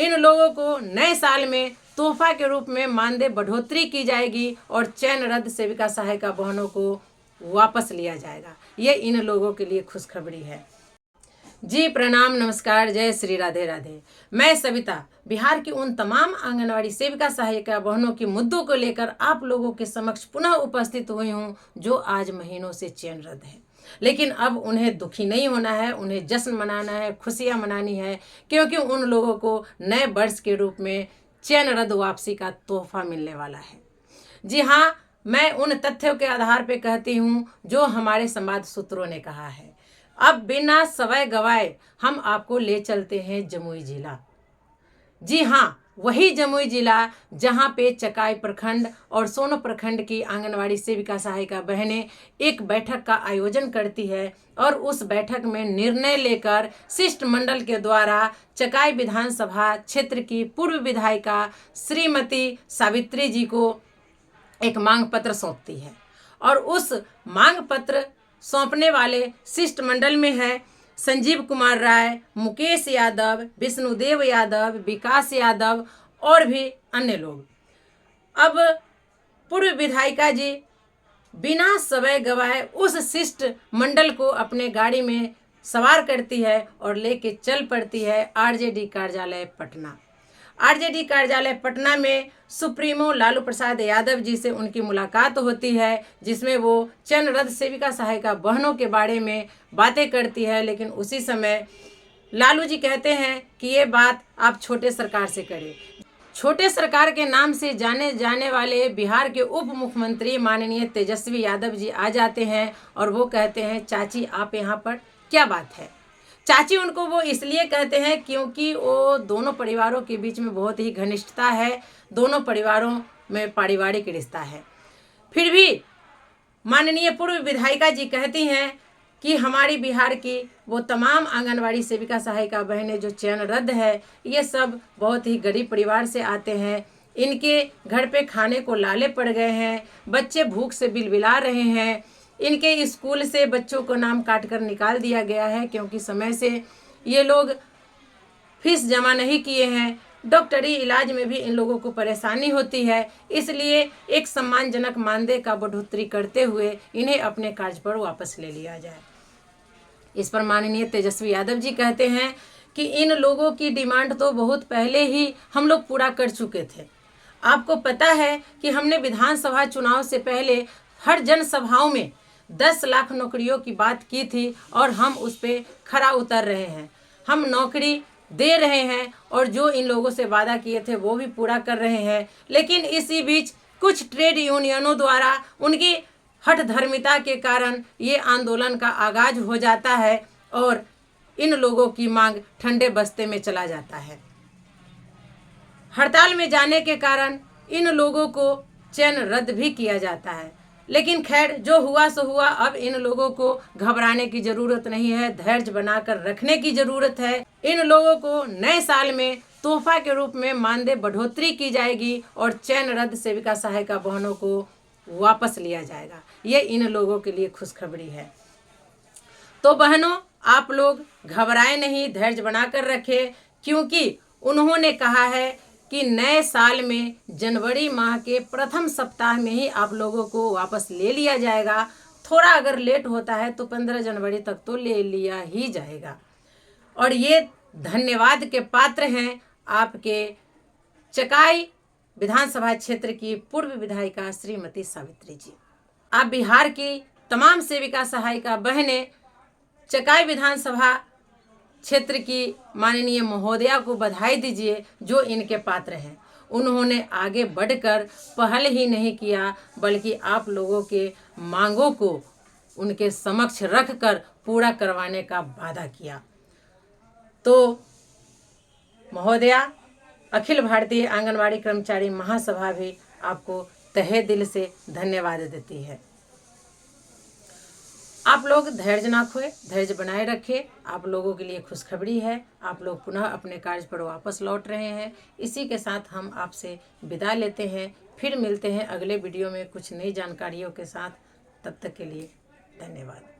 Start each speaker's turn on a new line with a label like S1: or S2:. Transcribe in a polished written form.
S1: इन लोगों को नए साल में तोहफा के रूप में मानदेय बढ़ोतरी की जाएगी और चयन रद्द सेविका सहायिका बहनों को वापस लिया जाएगा। ये इन लोगों के लिए खुशखबरी है। जी प्रणाम, नमस्कार, जय श्री राधे राधे। मैं सविता बिहार की उन तमाम आंगनवाड़ी सेविका सहायिका बहनों के मुद्दों को लेकर आप लोगों के समक्ष पुनः उपस्थित हुई हूँ, जो आज महीनों से चयन रद्द है। लेकिन अब उन्हें दुखी नहीं होना है, उन्हें जश्न मनाना है, खुशियाँ मनानी है, क्योंकि उन लोगों को नए वर्ष के रूप में चयन रद्द वापसी का तोहफा मिलने वाला है। जी हाँ, मैं उन तथ्यों के आधार पर कहती हूँ जो हमारे संवाद सूत्रों ने कहा है। अब बिना समय गवाए हम आपको ले चलते हैं जमुई जिला। जी हाँ, वही जमुई जिला जहाँ पे चकाई प्रखंड और सोनो प्रखंड की आंगनवाड़ी सेविका सहायिका बहनें एक बैठक का आयोजन करती है और उस बैठक में निर्णय लेकर शिष्टमंडल के द्वारा चकाई विधानसभा क्षेत्र की पूर्व विधायिका श्रीमती सावित्री जी को एक मांग पत्र सौंपती है। और उस मांग पत्र सौंपने वाले शिष्टमंडल में है संजीव कुमार राय, मुकेश यादव, विष्णुदेव यादव, विकास यादव और भी अन्य लोग। अब पूर्व विधायिका जी बिना समय गवाए उस शिष्टमंडल को अपने गाड़ी में सवार करती है और लेके चल पड़ती है आरजेडी कार्यालय पटना। आरजेडी कार्यालय पटना में सुप्रीमो लालू प्रसाद यादव जी से उनकी मुलाकात होती है, जिसमें वो चयन रद्द सेविका सहायिका बहनों के बारे में बातें करती है। लेकिन उसी समय लालू जी कहते हैं कि ये बात आप छोटे सरकार से करें। छोटे सरकार के नाम से जाने जाने वाले बिहार के उप मुख्यमंत्री माननीय तेजस्वी यादव जी आ जाते हैं और वो कहते हैं, चाची आप यहाँ पर क्या बात है। चाची उनको वो इसलिए कहते हैं क्योंकि वो दोनों परिवारों के बीच में बहुत ही घनिष्ठता है, दोनों परिवारों में पारिवारिक रिश्ता है। फिर भी माननीय पूर्व विधायिका जी कहती हैं कि हमारी बिहार की वो तमाम आंगनवाड़ी सेविका सहायिका बहनें जो चयन रद्द है, ये सब बहुत ही गरीब परिवार से आते हैं। इनके घर पे खाने को लाले पड़ गए हैं, बच्चे भूख से बिलबिला रहे हैं। इनके स्कूल से बच्चों को नाम काट कर निकाल दिया गया है क्योंकि समय से ये लोग फीस जमा नहीं किए हैं। डॉक्टरी इलाज में भी इन लोगों को परेशानी होती है, इसलिए एक सम्मानजनक मानदेय का बढ़ोतरी करते हुए इन्हें अपने कार्य पर वापस ले लिया जाए। इस पर माननीय तेजस्वी यादव जी कहते हैं कि इन लोगों की डिमांड तो बहुत पहले ही हम लोग पूरा कर चुके थे। आपको पता है कि हमने विधानसभा चुनाव से पहले हर जनसभाओं में 10 लाख नौकरियों की बात की थी और हम उस पर खरा उतर रहे हैं। हम नौकरी दे रहे हैं और जो इन लोगों से वादा किए थे वो भी पूरा कर रहे हैं। लेकिन इसी बीच कुछ ट्रेड यूनियनों द्वारा उनकी हठधर्मिता के कारण ये आंदोलन का आगाज हो जाता है और इन लोगों की मांग ठंडे बस्ते में चला जाता है। हड़ताल में जाने के कारण इन लोगों को चयन रद्द भी किया जाता है। लेकिन खैर, जो हुआ सो हुआ। अब इन लोगों को घबराने की ज़रूरत नहीं है, धैर्य बनाकर रखने की ज़रूरत है। इन लोगों को नए साल में तोहफा के रूप में मानदेय बढ़ोतरी की जाएगी और चयन रद्द सेविका सहायिका बहनों को वापस लिया जाएगा। ये इन लोगों के लिए खुशखबरी है। तो बहनों, आप लोग घबराए नहीं, धैर्य बनाकर रखें, क्योंकि उन्होंने कहा है कि नए साल में जनवरी माह के प्रथम सप्ताह में ही आप लोगों को वापस ले लिया जाएगा। थोड़ा अगर लेट होता है तो 15 जनवरी तक तो ले लिया ही जाएगा। और ये धन्यवाद के पात्र हैं आपके चकाई विधानसभा क्षेत्र की पूर्व विधायिका श्रीमती सावित्री जी। आप बिहार की तमाम सेविका सहायिका बहनें चकाई विधानसभा क्षेत्र की माननीय महोदया को बधाई दीजिए जो इनके पात्र हैं। उन्होंने आगे बढ़कर पहल ही नहीं किया, बल्कि आप लोगों के मांगों को उनके समक्ष रखकर पूरा करवाने का वादा किया। तो महोदया, अखिल भारतीय आंगनवाड़ी कर्मचारी महासभा भी आपको तहे दिल से धन्यवाद देती है। आप लोग धैर्य ना खोए, धैर्य बनाए रखें। आप लोगों के लिए खुशखबरी है, आप लोग पुनः अपने कार्य पर वापस लौट रहे हैं। इसी के साथ हम आपसे विदा लेते हैं। फिर मिलते हैं अगले वीडियो में कुछ नई जानकारियों के साथ। तब तक के लिए धन्यवाद।